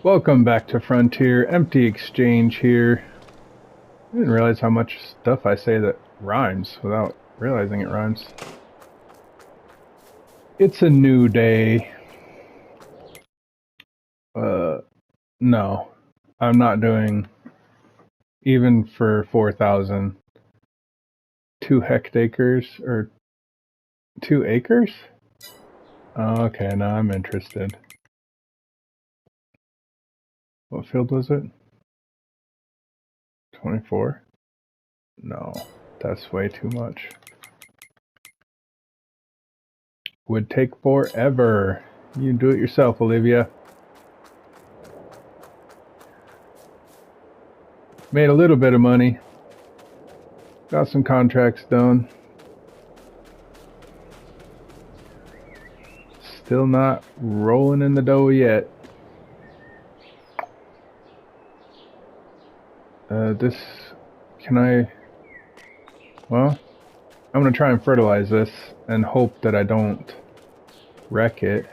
Welcome back to Frontier. Empty Exchange here. I didn't realize how much stuff I say that rhymes without realizing it rhymes. It's a new day. No. I'm not doing, even for 4,000, 2 hectares, or 2 acres? Oh, okay, now I'm interested. What field was it? 24? No, that's way too much. Would take forever. You do it yourself, Olivia. Made a little bit of money. Got some contracts done. Still not rolling in the dough yet. Well, I'm gonna try and fertilize this and hope that I don't wreck it.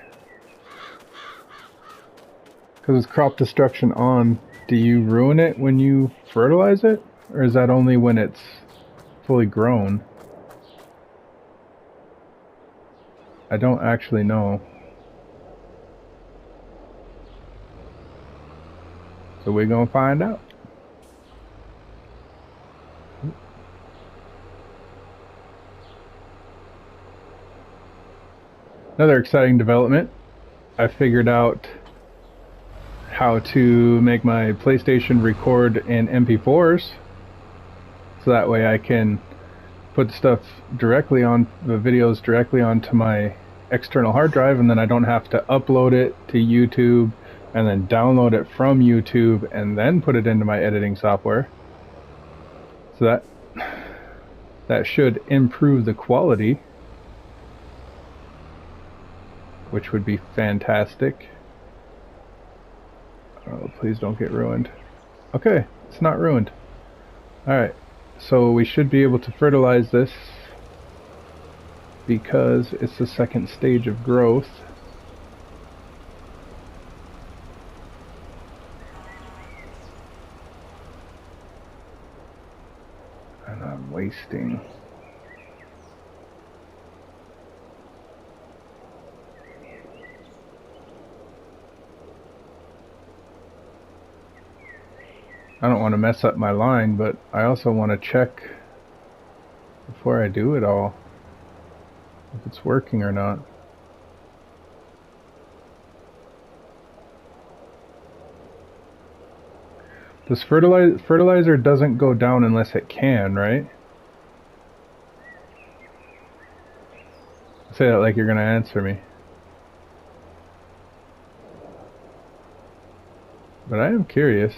Because it's crop destruction on, do you ruin it when you fertilize it? Or is that only when it's fully grown? I don't actually know. So we're gonna find out. Another exciting development. I figured out how to make my PlayStation record in MP4s. So that way I can put stuff directly on the videos directly onto my external hard drive, and then I don't have to upload it to YouTube and then download it from YouTube and then put it into my editing software. So that should improve the quality, which would be fantastic. Oh, please don't get ruined. Okay, it's not ruined. Alright, so we should be able to fertilize this because it's the second stage of growth. And I'm wasting. I don't want to mess up my line, but I also want to check before I do it all if it's working or not. This fertilizer doesn't go down unless it can, right? Say that like you're gonna answer me. But I am curious.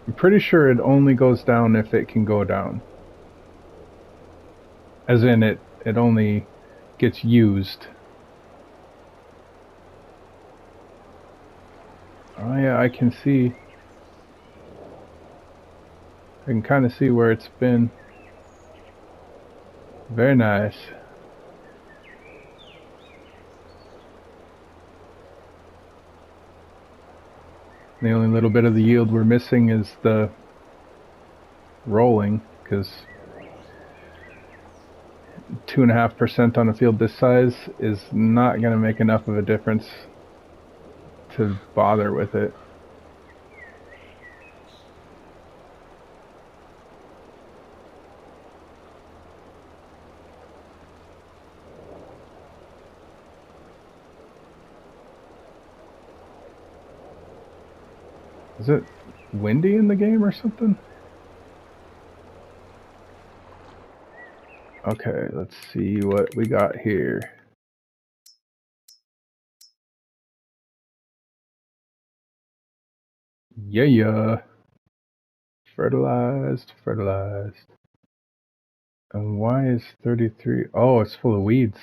I'm pretty sure it only goes down if it can go down. As in it only gets used. Oh yeah, I can see. I can kind of see where it's been. Very nice. The only little bit of the yield we're missing is the rolling, because 2.5% on a field this size is not going to make enough of a difference to bother with it. Is it windy in the game or something? Okay, let's see what we got here. Yeah. Fertilized. And why is 33? Oh, it's full of weeds.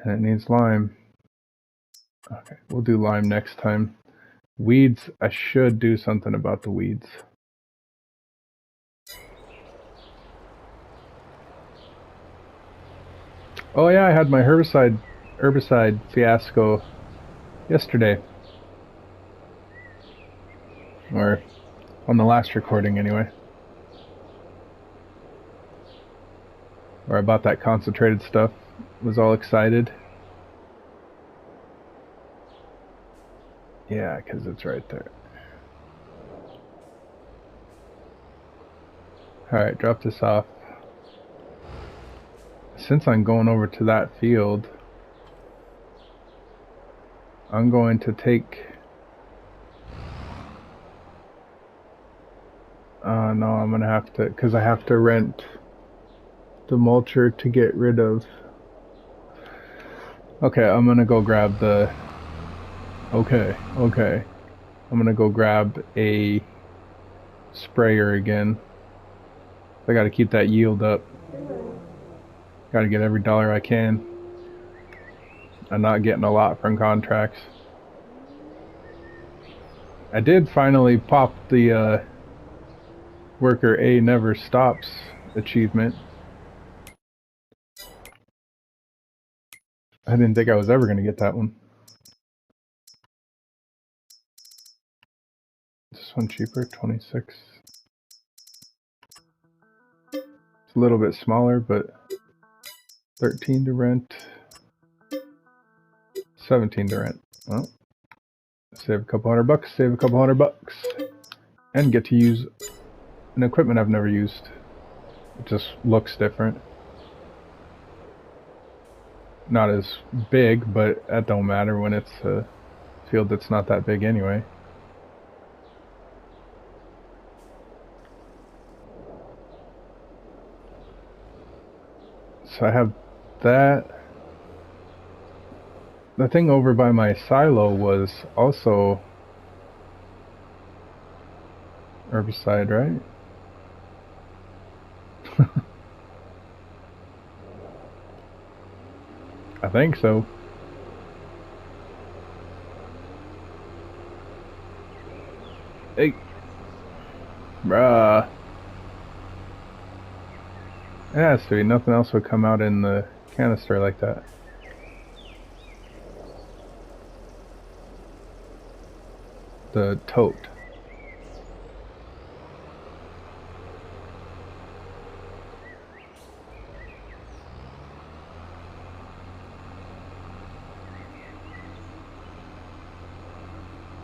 And it needs lime. Okay, we'll do lime next time. Weeds, I should do something about the weeds. Oh yeah, I had my herbicide fiasco yesterday. Or on the last recording anyway. Where I bought that concentrated stuff. Was all excited. Yeah, because it's right there. Alright, drop this off. Since I'm going over to that field, I'm going to take... no, I'm going to have to... Because I have to rent the mulcher to get rid of... Okay, I'm going to go grab the... Okay. I'm going to go grab a sprayer again. I got to keep that yield up. Got to get every dollar I can. I'm not getting a lot from contracts. I did finally pop the Worker A Never Stops achievement. I didn't think I was ever going to get that one. Is this one cheaper? 26. It's a little bit smaller, but 13 to rent. 17 to rent. Well, save a couple $100, save a couple $100, and get to use an equipment I've never used. It just looks different. Not as big, but that don't matter when it's a field that's not that big anyway. So I have that. The thing over by my silo was also herbicide, right? I think so. Hey. Bruh. It has to be. Nothing else would come out in the canister like that. The tote.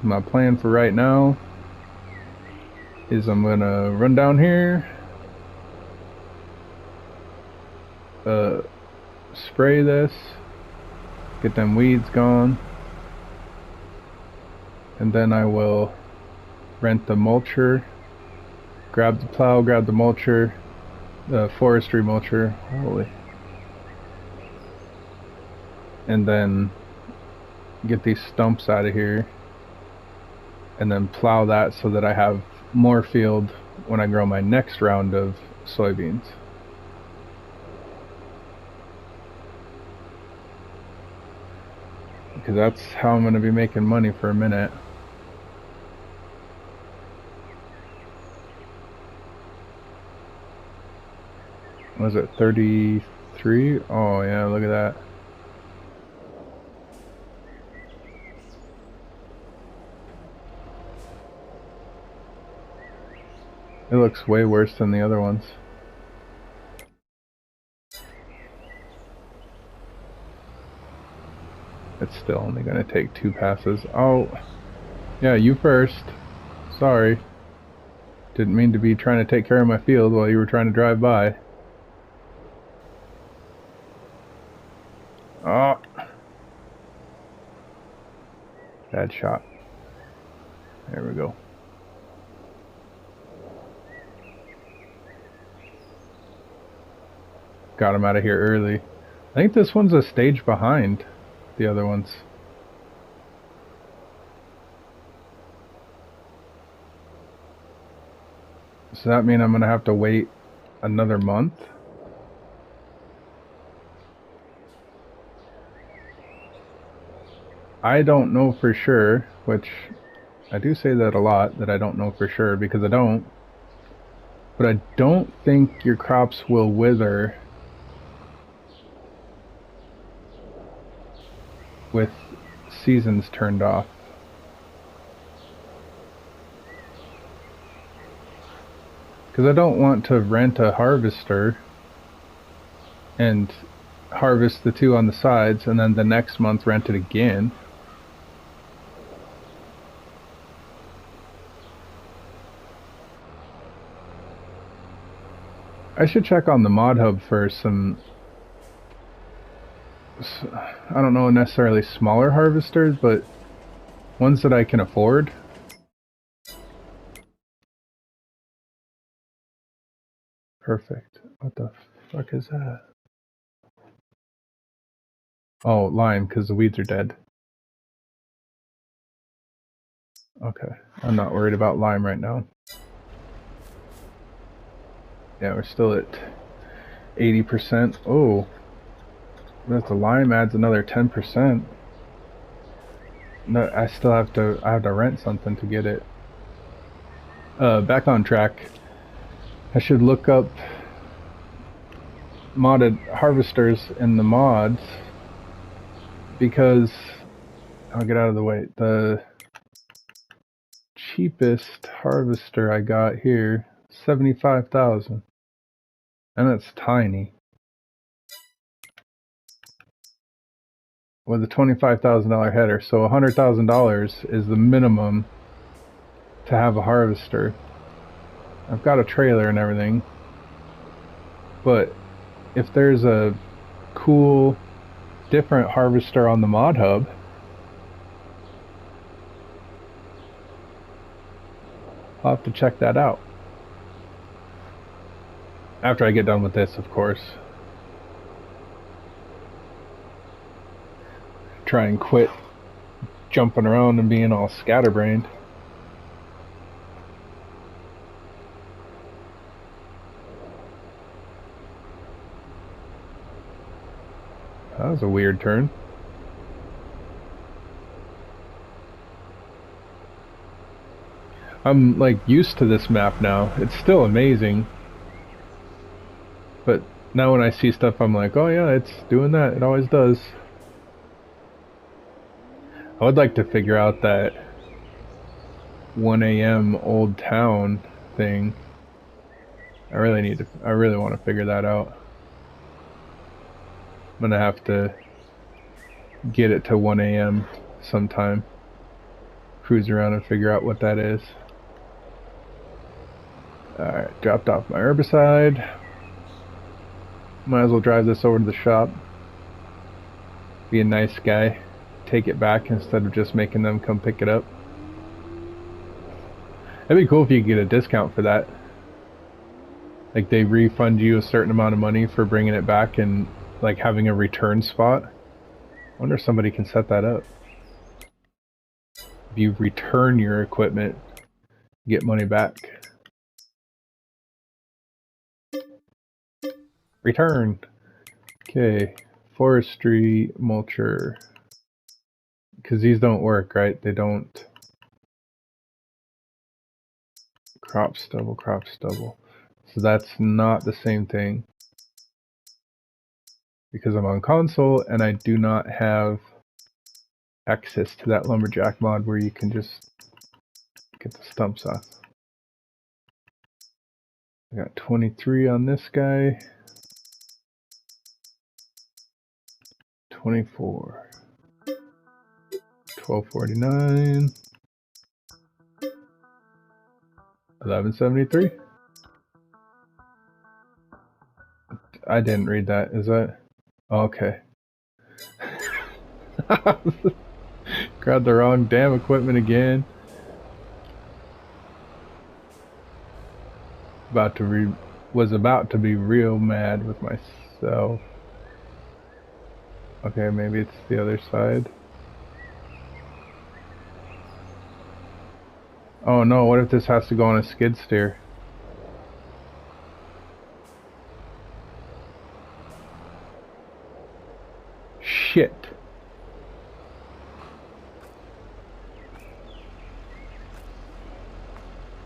My plan for right now is I'm gonna run down here, spray this, get them weeds gone, and then I will rent the mulcher, grab the plow, grab the mulcher, the forestry mulcher, holy, and then get these stumps out of here, and then plow that so that I have more field when I grow my next round of soybeans. Because that's how I'm going to be making money for a minute. Was it 33? Oh yeah, look at that. It looks way worse than the other ones. It's still only going to take 2 passes. Oh, yeah, you first. Sorry. Didn't mean to be trying to take care of my field while you were trying to drive by. Oh. Bad shot. There we go. Got him out of here early. I think this one's a stage behind the other ones. Does that mean I'm going to have to wait another month? I don't know for sure, which I do say that a lot, that I don't know for sure, because I don't. But I don't think your crops will wither with seasons turned off. Because I don't want to rent a harvester and harvest the two on the sides and then the next month rent it again. I should check on the mod hub for some, I don't know necessarily smaller harvesters, but ones that I can afford. Perfect. What the fuck is that? Oh, lime, because the weeds are dead. Okay, I'm not worried about lime right now. Yeah, we're still at 80%. Oh, that's the lime adds another 10%. No, I still have to. I have to rent something to get it. Back on track. I should look up modded harvesters in the mods because I'll get out of the way. The cheapest harvester I got here, 75,000, and that's tiny. With a $25,000 header, so $100,000 is the minimum to have a harvester. I've got a trailer and everything, but if there's a cool, different harvester on the mod hub, I'll have to check that out. After I get done with this, of course. Try and quit jumping around and being all scatterbrained. That was a weird turn. I'm like used to this map now. It's still amazing. But now when I see stuff, I'm like, oh yeah, it's doing that. It always does. I would like to figure out that 1 a.m. Old Town thing. I really want to figure that out. I'm gonna have to get it to 1 a.m. sometime. Cruise around and figure out what that is. Alright, dropped off my herbicide. Might as well drive this over to the shop. Be a nice guy. Take it back instead of just making them come pick it up. That'd be cool if you could get a discount for that. Like they refund you a certain amount of money for bringing it back and like having a return spot. I wonder if somebody can set that up. If you return your equipment, you get money back. Return. Okay, forestry mulcher. Because these don't work, right? They don't. Crop stubble, crop stubble. So that's not the same thing. Because I'm on console and I do not have access to that lumberjack mod where you can just get the stumps off. I got 23 on this guy. 24. 1249. 1173. I didn't read that. Is that? Oh, okay. Grabbed the wrong damn equipment again. Was about to be real mad with myself. Okay, maybe it's the other side. Oh no, what if this has to go on a skid steer? Shit.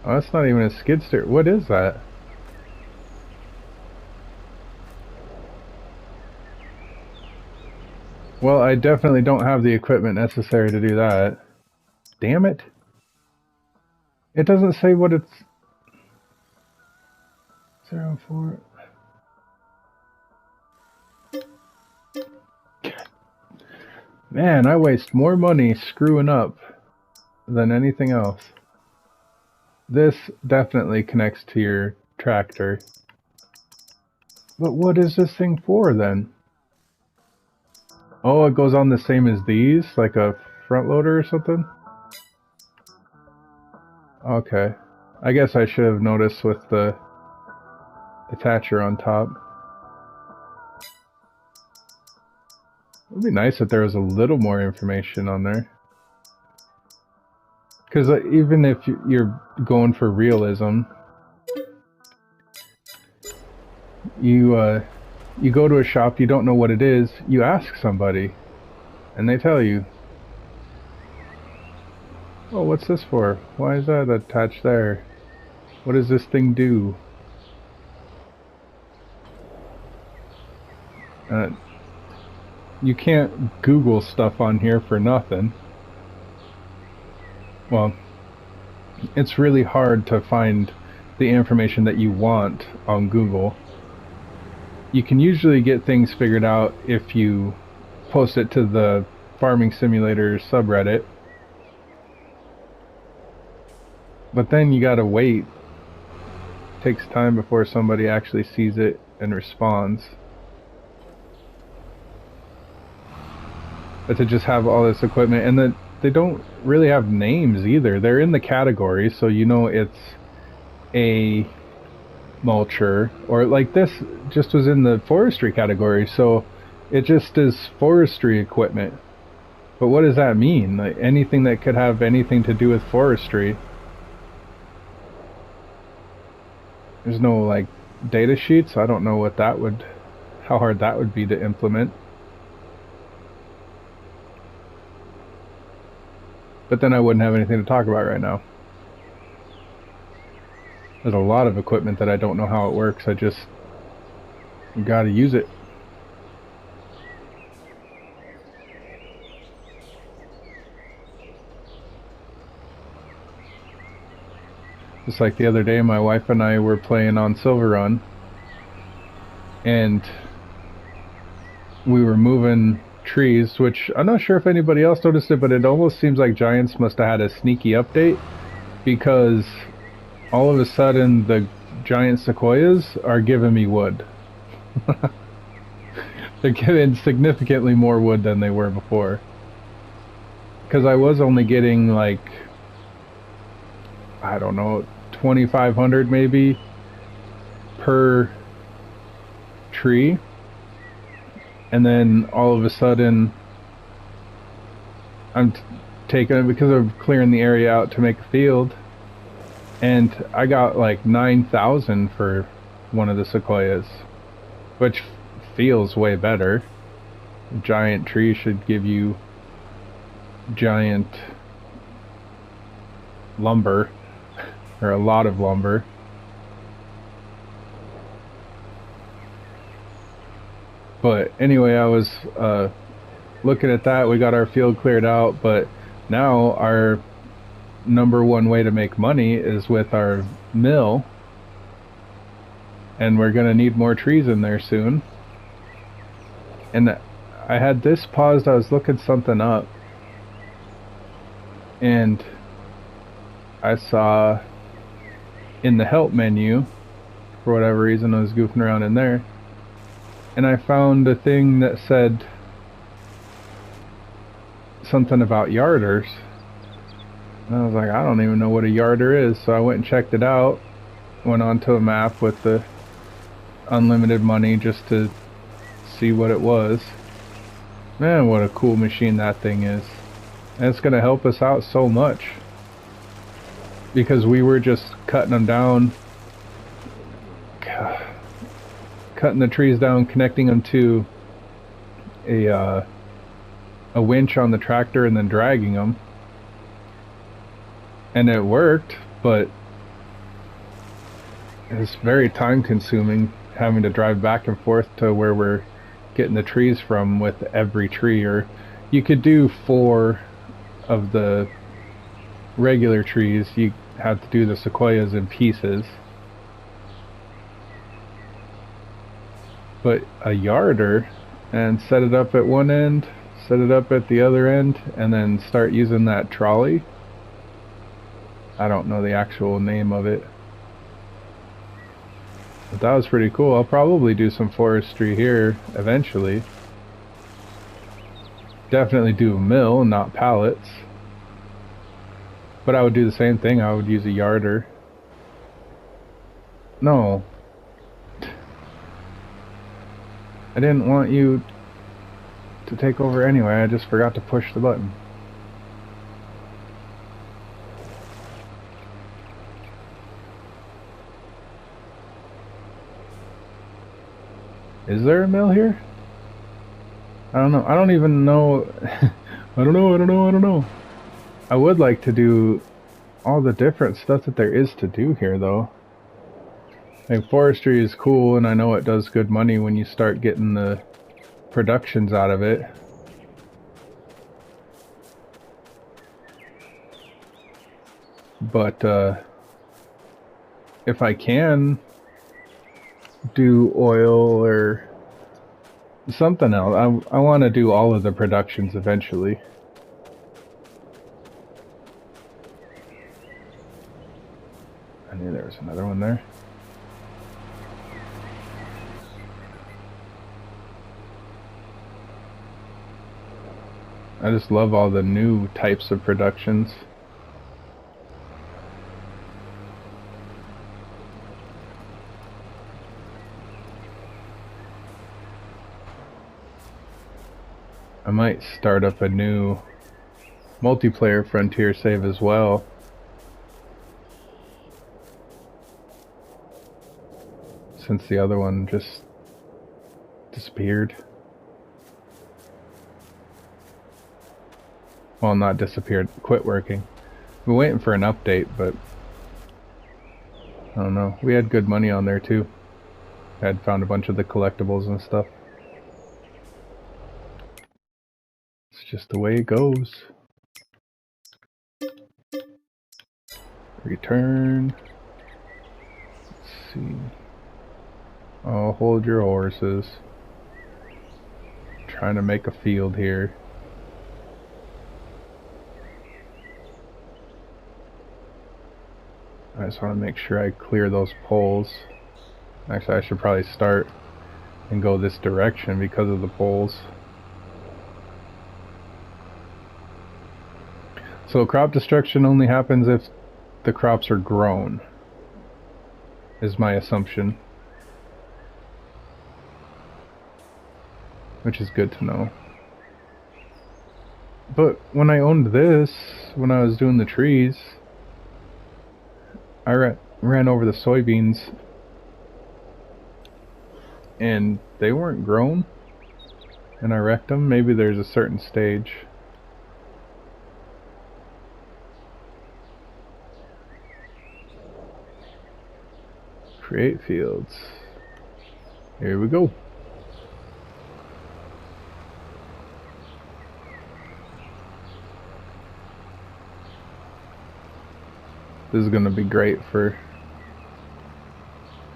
Oh, that's not even a skid steer. What is that? Well, I definitely don't have the equipment necessary to do that. Damn it. It doesn't say what it's... 04... Man, I waste more money screwing up than anything else. This definitely connects to your tractor. But what is this thing for then? Oh, it goes on the same as these? Like a front loader or something? Okay. I guess I should have noticed with the attacher on top. It would be nice if there was a little more information on there. Because even if you're going for realism, you go to a shop, you don't know what it is, you ask somebody, and they tell you. Oh, what's this for? Why is that attached there? What does this thing do? You can't Google stuff on here for nothing. Well, it's really hard to find the information that you want on Google. You can usually get things figured out if you post it to the Farming Simulator subreddit. But then you gotta wait. It takes time before somebody actually sees it and responds. But to just have all this equipment, and then they don't really have names either. They're in the category, so you know it's a mulcher, or like this just was in the forestry category, so it just is forestry equipment. But what does that mean? Like anything that could have anything to do with forestry. There's no like data sheets. I don't know what that would, how hard that would be to implement. But then I wouldn't have anything to talk about right now. There's a lot of equipment that I don't know how it works. I just gotta use it. Just like the other day, my wife and I were playing on Silver Run, and we were moving trees, which I'm not sure if anybody else noticed it, but it almost seems like Giants must have had a sneaky update, because all of a sudden the giant sequoias are giving me wood. They're giving significantly more wood than they were before. Because I was only getting like, I don't know, 2,500 maybe per tree. And then all of a sudden I'm taking it because I'm clearing the area out to make a field. And I got like 9,000 for one of the sequoias, which feels way better. A giant tree should give you giant lumber, or a lot of lumber. But anyway, I was looking at that. We got our field cleared out, but now our number one way to make money is with our mill, and we're gonna need more trees in there soon. And I had this paused. I was looking something up, and I saw in the help menu, for whatever reason I was goofing around in there, and I found a thing that said something about yarders. And I was like, I don't even know what a yarder is, so I went and checked it out. Went onto a map with the unlimited money just to see what it was. Man, what a cool machine that thing is. And it's going to help us out so much. Because we were just cutting them down, cutting the trees down, connecting them to a winch on the tractor and then dragging them. And it worked, but it's very time consuming having to drive back and forth to where we're getting the trees from with every tree, or you could do 4 of the regular trees. You have to do the sequoias in pieces. But a yarder, and set it up at one end, set it up at the other end, and then start using that trolley. I don't know the actual name of it, but that was pretty cool. I'll probably do some forestry here eventually. Definitely do a mill, not pallets. But I would do the same thing. I would use a yarder. No. I didn't want you to take over anyway. I just forgot to push the button. Is there a mill here? I don't know. I don't even know. I don't know. I would like to do all the different stuff that there is to do here, though. Like, forestry is cool, and I know it does good money when you start getting the productions out of it. But if I can do oil or something else, I want to do all of the productions eventually. I knew there was another one there. I just love all the new types of productions. I might start up a new multiplayer Frontier save as well. Since the other one just disappeared. Well, not disappeared, quit working. We're waiting for an update, but I don't know. We had good money on there too. I had found a bunch of the collectibles and stuff. It's just the way it goes. Return. Let's see. Oh, hold your horses. Trying to make a field here. I just want to make sure I clear those poles. Actually, I should probably start and go this direction because of the poles. So crop destruction only happens if the crops are grown, is my assumption. Which is good to know. But when I owned this, when I was doing the trees, I ran over the soybeans and they weren't grown, and I wrecked them. Maybe there's a certain stage. Create fields. Here we go. This is going to be great for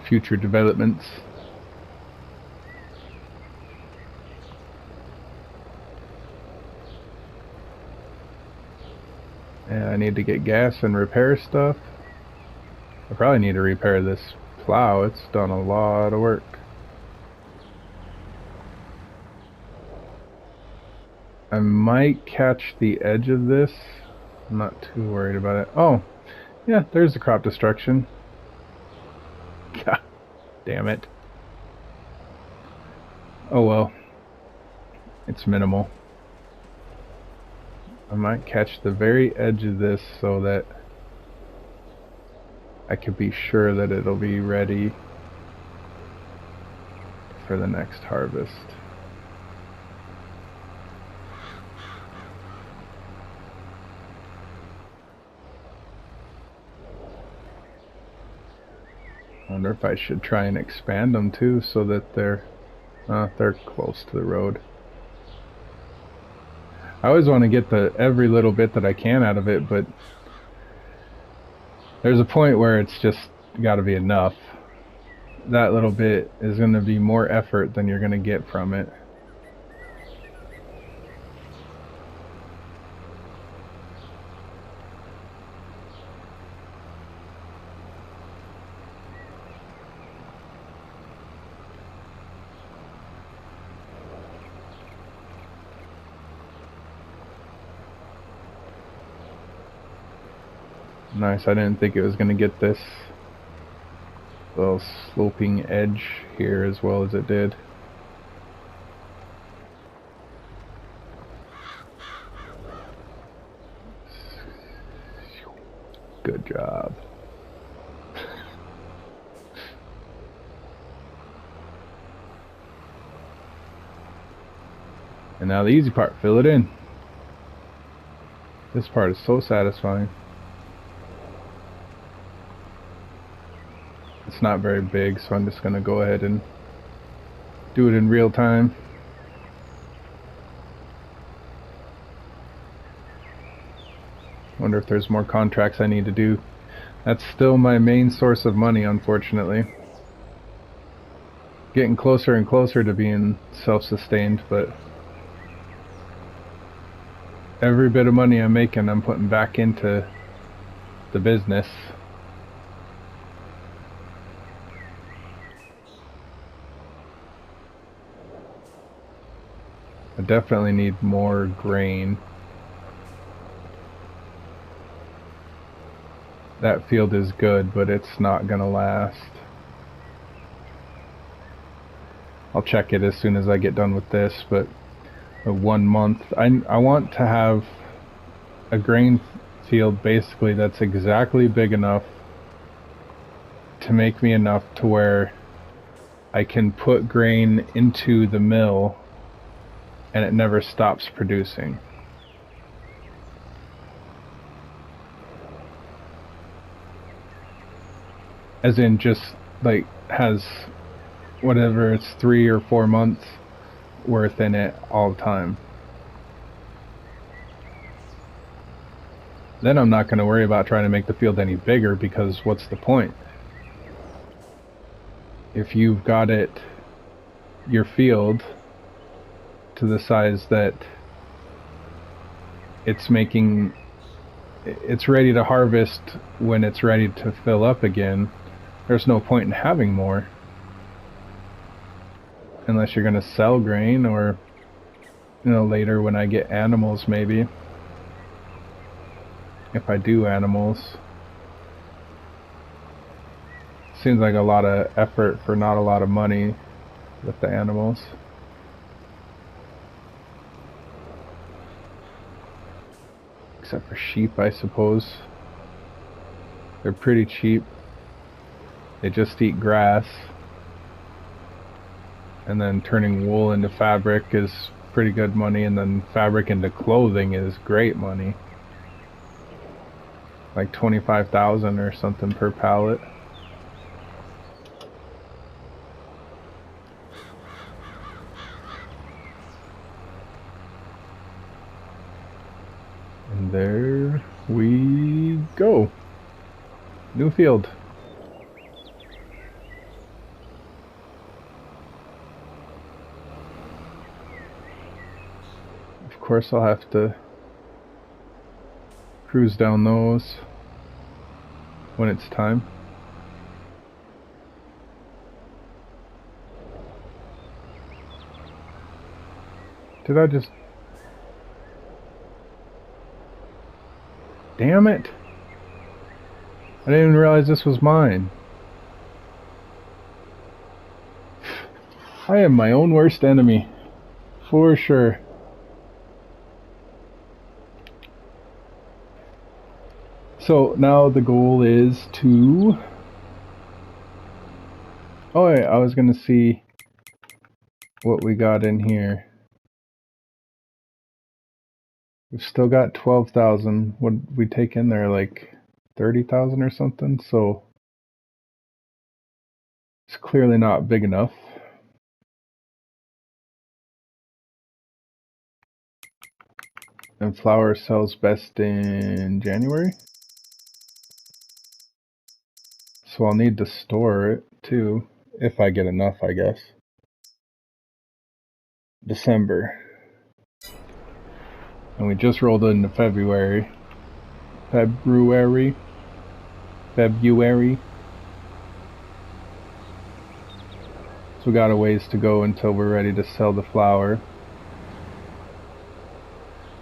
future developments. And I need to get gas and repair stuff. I probably need to repair this plow. It's done a lot of work. I might catch the edge of this. I'm not too worried about it. Oh, yeah, there's the crop destruction. God damn it. Oh well. It's minimal. I might catch the very edge of this so that I can be sure that it'll be ready for the next harvest. I wonder if I should try and expand them too so that they're They're close to the road. I always want to get every little bit that I can out of it, but there's a point where it's just got to be enough. That little bit is going to be more effort than you're going to get from it. Nice, I didn't think it was going to get this little sloping edge here as well as it did. Good job. And now the easy part, fill it in. This part is so satisfying. It's not very big, so I'm just going to go ahead and do it in real time. Wonder if there's more contracts I need to do. That's still my main source of money, unfortunately. Getting closer and closer to being self-sustained, but every bit of money I'm making, I'm putting back into the business. I definitely need more grain. That field is good, but it's not gonna last. I'll check it as soon as I get done with this, but 1 month, I want to have a grain field basically that's exactly big enough to make me enough to where I can put grain into the mill and it never stops producing. As in just like has whatever, it's 3 or 4 months worth in it all the time. Then I'm not going to worry about trying to make the field any bigger, because what's the point? If you've got your field to the size that it's ready to harvest when it's ready to fill up again, there's no point in having more. Unless you're going to sell grain, or later when I get animals, maybe. If I do animals. Seems like a lot of effort for not a lot of money with the animals. Except for sheep, I suppose. They're pretty cheap. They just eat grass. And then turning wool into fabric is pretty good money, and then fabric into clothing is great money. Like 25,000 or something per pallet. And there we go. New field. Of course I'll have to cruise down those when it's time. Did I just... Damn it! I didn't even realize this was mine. I am my own worst enemy. For sure. So now the goal is to... Oh yeah, I was gonna see what we got in here. We've still got 12,000. What did we take in there? Like 30,000 or something? So it's clearly not big enough. And flour sells best in January. So I'll need to store it too, if I get enough, I guess. December. And we just rolled into February. February. So we got a ways to go until we're ready to sell the flour.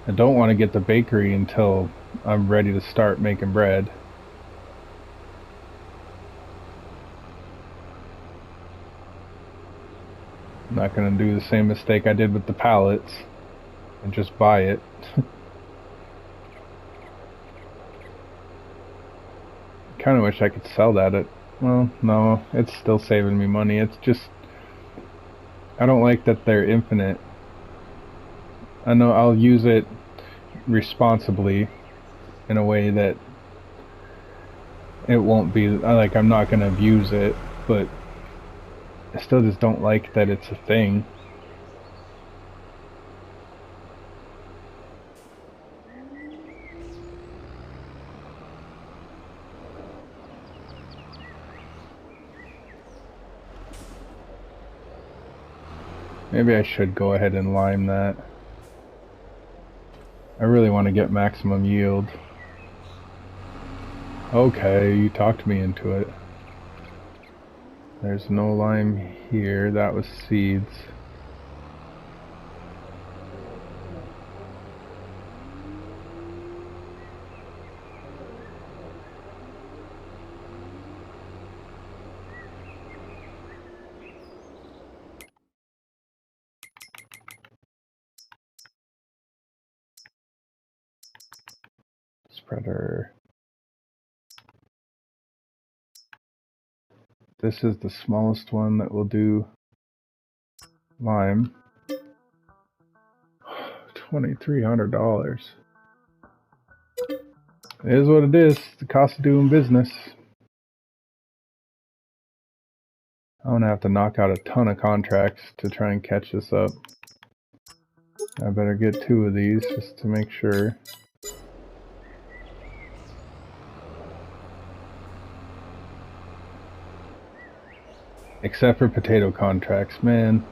I don't want to get the bakery until I'm ready to start making bread. I'm not going to do the same mistake I did with the pallets and just buy it. Kind of wish I could sell that at, well, no, it's still saving me money. It's just, I don't like that they're infinite. I know I'll use it responsibly in a way that it won't be, like, I'm not going to abuse it, but I still just don't like that it's a thing. Maybe I should go ahead and lime that. I really want to get maximum yield. Okay, you talked me into it. There's no lime here. That was seeds. Spreader. This is the smallest one that will do lime. $2,300. It is what it is. The cost of doing business. I'm gonna have to knock out a ton of contracts to try and catch this up. I better get 2 of these just to make sure. Except for potato contracts, man.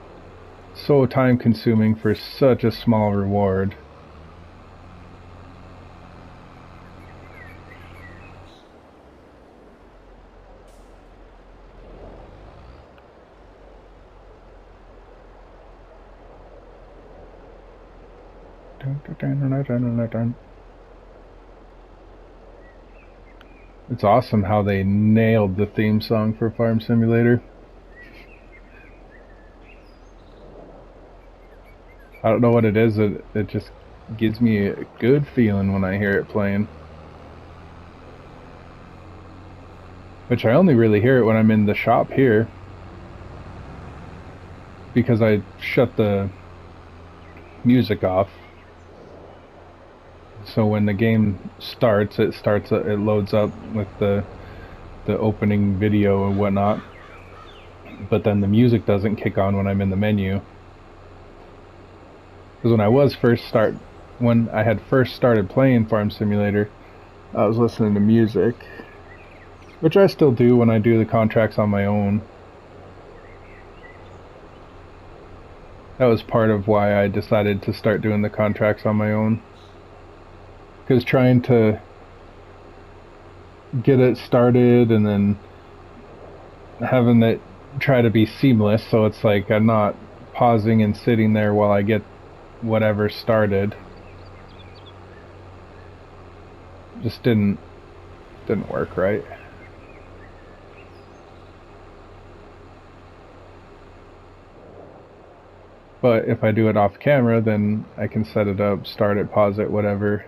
So time consuming for such a small reward. It's awesome how they nailed the theme song for Farm Simulator. I don't know what it is, it just gives me a good feeling when I hear it playing. Which I only really hear it when I'm in the shop here, because I shut the music off. So when the game starts, it loads up with the opening video and whatnot. But then the music doesn't kick on when I'm in the menu. Because when I had first started playing Farm Simulator, I was listening to music, which I still do when I do the contracts on my own. That was part of why I decided to start doing the contracts on my own. Because trying to get it started and then having it try to be seamless, so it's like I'm not pausing and sitting there while I get whatever started, just didn't work right. But if I do it off camera, then I can set it up, start it, pause it, whatever.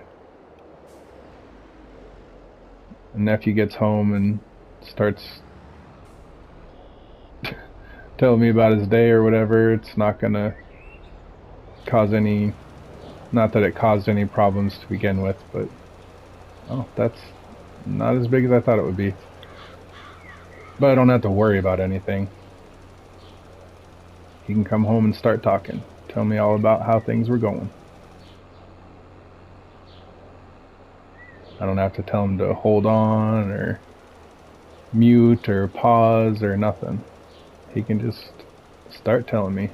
And nephew gets home and starts telling me about his day or whatever, it's not gonna cause any, not that it caused any problems to begin with, but oh, that's not as big as I thought it would be. But I don't have to worry about anything. He can come home and start talking, tell me all about how things were going. I don't have to tell him to hold on or mute or pause or nothing. He can just start telling me.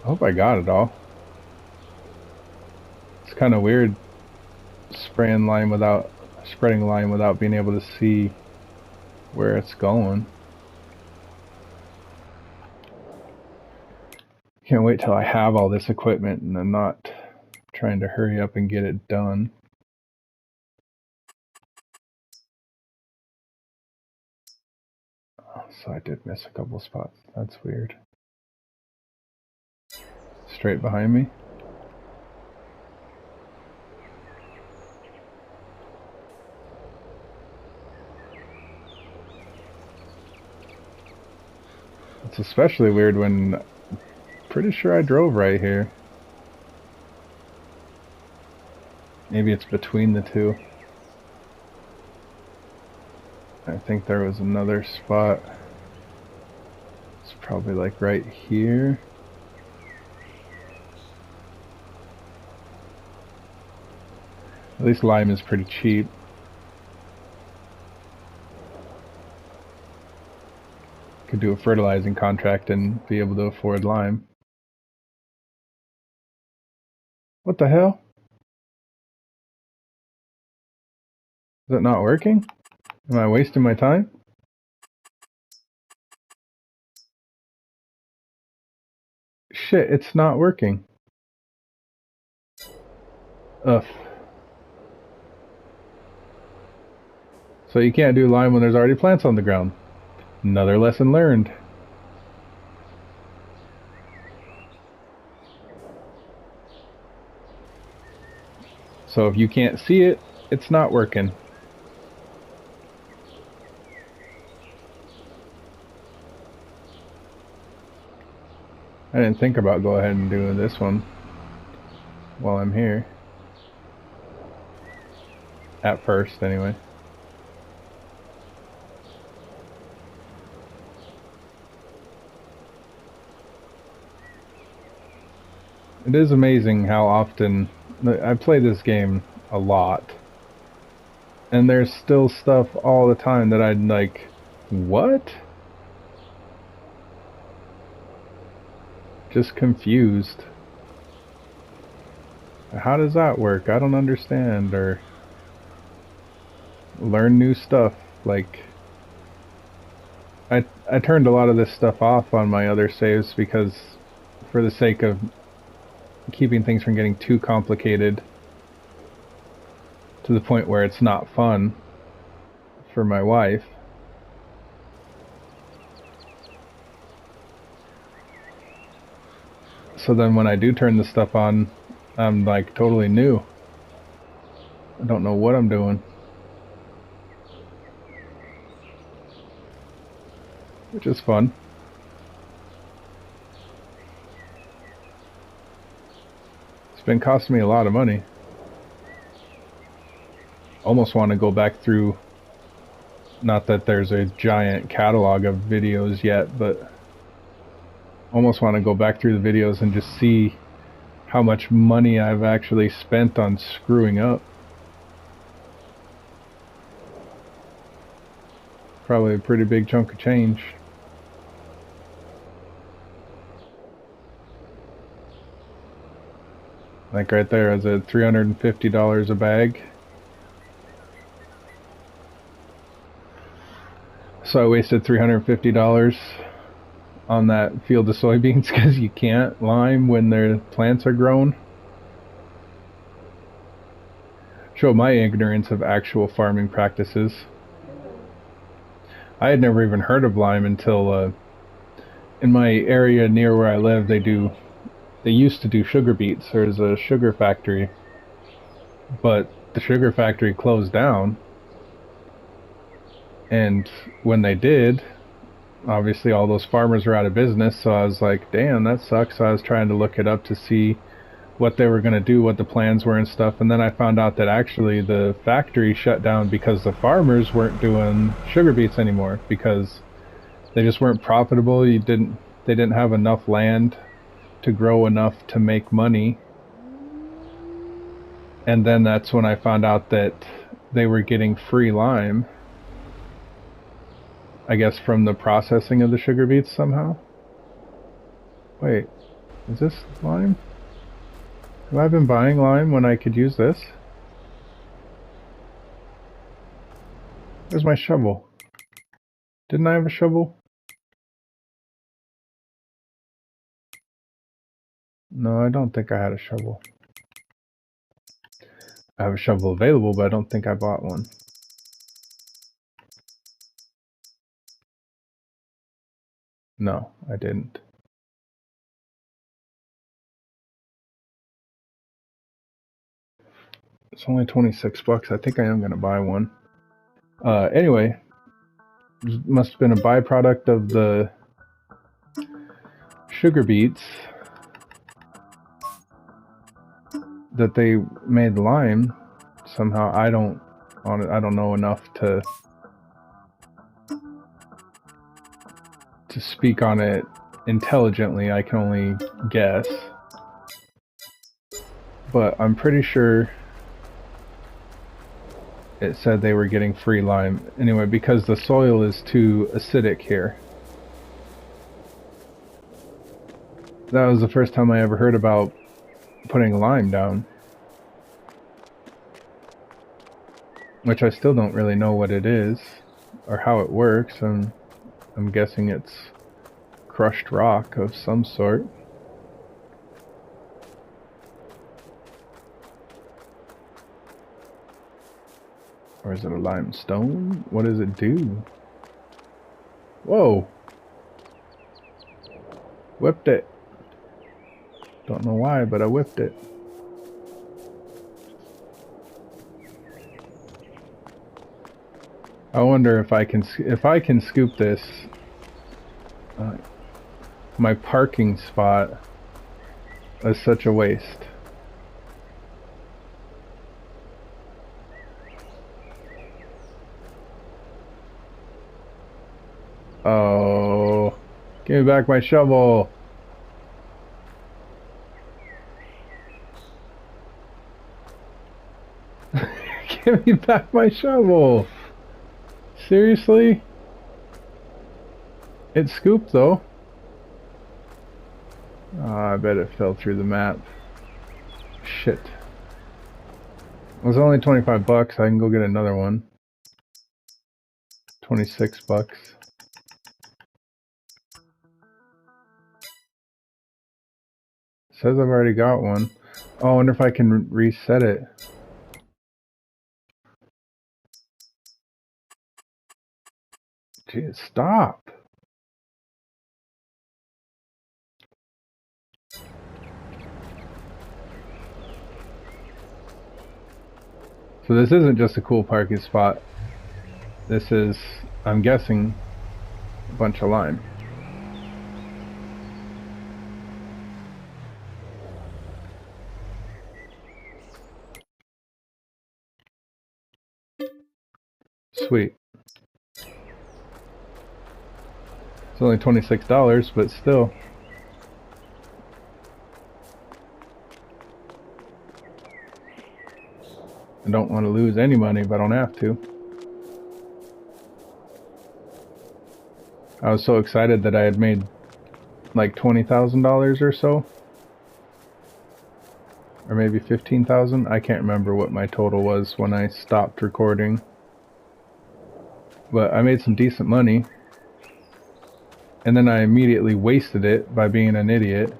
I hope I got it all. It's kind of weird spreading lime without being able to see where it's going. Can't wait till I have all this equipment and I'm not trying to hurry up and get it done. Oh, so I did miss a couple spots. That's weird. Straight behind me. It's especially weird when pretty sure I drove right here. Maybe it's between the two. I think there was another spot. It's probably like right here. At least lime is pretty cheap. Could do a fertilizing contract and be able to afford lime. What the hell? Is it not working? Am I wasting my time? Shit, it's not working. Ugh. So you can't do lime when there's already plants on the ground. Another lesson learned. So if you can't see it, it's not working. I didn't think about go ahead and doing this one while I'm here. At first, anyway. It is amazing how often I play this game a lot, and there's still stuff all the time that I'd like, what? Just confused. How does that work? I don't understand. Or learn new stuff. Like, I turned a lot of this stuff off on my other saves because for the sake of keeping things from getting too complicated to the point where it's not fun for my wife. So then when I do turn the stuff on, I'm like totally new. I don't know what I'm doing. Which is fun. It's been costing me a lot of money. Almost want to go back through, not that there's a giant catalog of videos yet, but almost want to go back through the videos and just see how much money I've actually spent on screwing up. Probably a pretty big chunk of change. Like right there, is it $350 a bag? So I wasted $350 on that field of soybeans because you can't lime when their plants are grown. Show my ignorance of actual farming practices. I had never even heard of lime until in my area near where I live they used to do sugar beets. There's a sugar factory, but the sugar factory closed down, and when they did, obviously all those farmers are out of business. So I was like, damn, that sucks. So I was trying to look it up to see what they were going to do, what the plans were and stuff. And then I found out that actually the factory shut down because the farmers weren't doing sugar beets anymore because they just weren't profitable. They didn't have enough land to grow enough to make money. And then that's when I found out that they were getting free lime, I guess from the processing of the sugar beets somehow. Wait, is this lime? Have I been buying lime when I could use this? Where's my shovel? Didn't I have a shovel? No, I don't think I had a shovel. I have a shovel available, but I don't think I bought one. No, I didn't. It's only 26 bucks. I think I am going to buy one. Anyway, it must have been a byproduct of the sugar beets that they made lime. Somehow I don't know enough to speak on it intelligently. I can only guess. But I'm pretty sure it said they were getting free lime. Anyway, because the soil is too acidic here. That was the first time I ever heard about putting lime down. Which I still don't really know what it is or how it works. I'm guessing it's crushed rock of some sort. Or is it a limestone? What does it do? Whoa! Whipped it. Don't know why, but I whipped it. I wonder if I can scoop this. My parking spot is such a waste. Oh, give me back my shovel. Give me back my shovel. Seriously? It scooped though. Oh, I bet it fell through the map. Shit. It was only 25 bucks. I can go get another one. 26 bucks. It says I've already got one. Oh, I wonder if I can reset it. Jeez, stop. So this isn't just a cool parking spot. This is, I'm guessing, a bunch of lime. Sweet. It's only $26, but still. I don't want to lose any money, but I don't have to. I was so excited that I had made like $20,000 or so. Or maybe 15,000. I can't remember what my total was when I stopped recording. But I made some decent money. And then I immediately wasted it by being an idiot.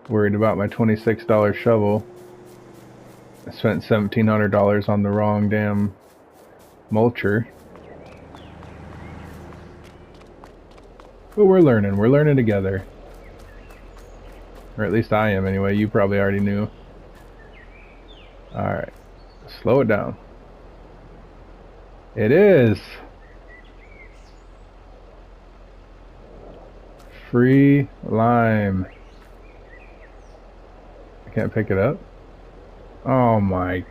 Worried about my $26 shovel. I spent $1,700 on the wrong damn mulcher. But we're learning together. Or at least I am anyway, you probably already knew. Alright, slow it down. It is! Free lime. I can't pick it up? Oh my.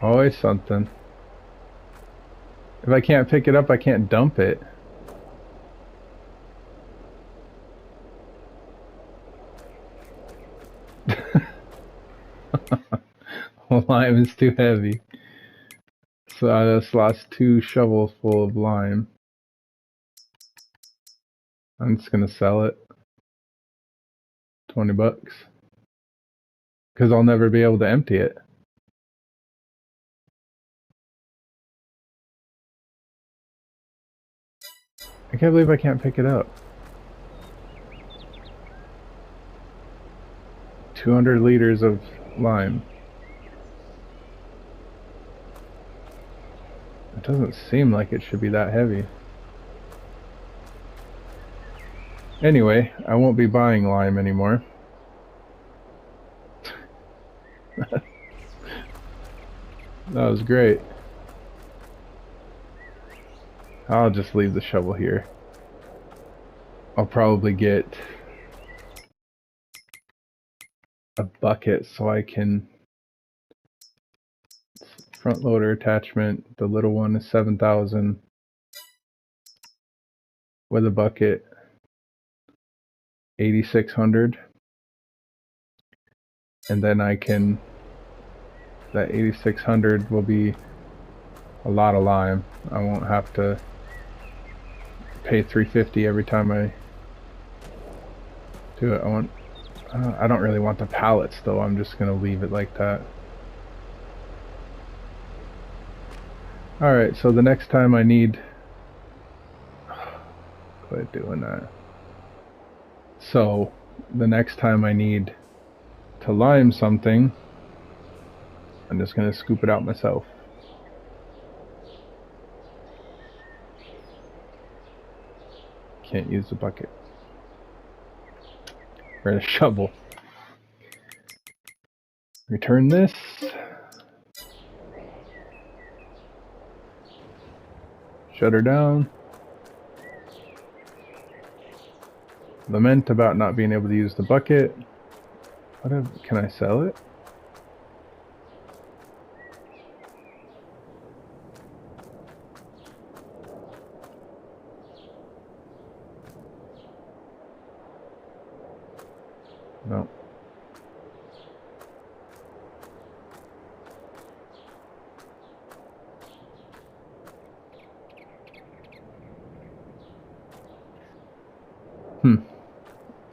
Always something. If I can't pick it up, I can't dump it. Lime is too heavy. So I just lost 2 shovels full of lime. I'm just gonna sell it. 20 bucks. Because I'll never be able to empty it. I can't believe I can't pick it up. 200 liters of lime. It doesn't seem like it should be that heavy. Anyway, I won't be buying lime anymore. That was great. I'll just leave the shovel here. I'll probably get a bucket so I can... Front loader attachment, the little one is 7,000 with a bucket, 8,600, and then I can, that 8,600 will be a lot of lime. I won't have to pay $350 every time I do it. I don't really want the pallets though. I'm just gonna leave it like that. Alright, so the next time I need... Quit doing that. So, the next time I need to lime something, I'm just going to scoop it out myself. Can't use the bucket. Or the shovel. Return this. Shut her down. Lament about not being able to use the bucket. Can I sell it? No.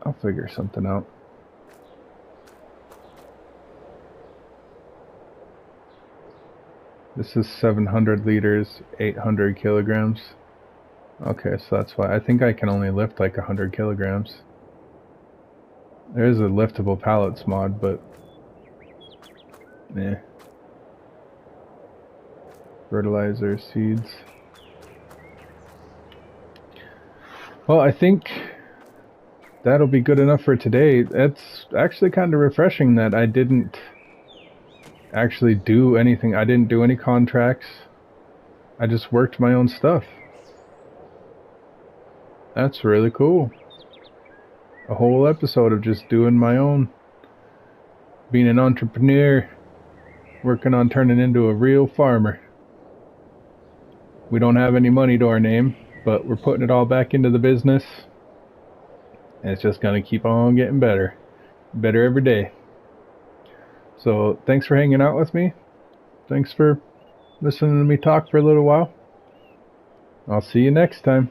I'll figure something out. This is 700 liters, 800 kilograms. Okay, so that's why I think I can only lift like 100 kilograms. There is a liftable pallets mod, but eh. Fertilizer, seeds. Well, I think that'll be good enough for today. It's actually kind of refreshing that I didn't actually do anything. I didn't do any contracts. I just worked my own stuff. That's really cool. A whole episode of just doing my own. Being an entrepreneur. Working on turning into a real farmer. We don't have any money to our name, but we're putting it all back into the business. And it's just going to keep on getting better. Better every day. So, thanks for hanging out with me. Thanks for listening to me talk for a little while. I'll see you next time.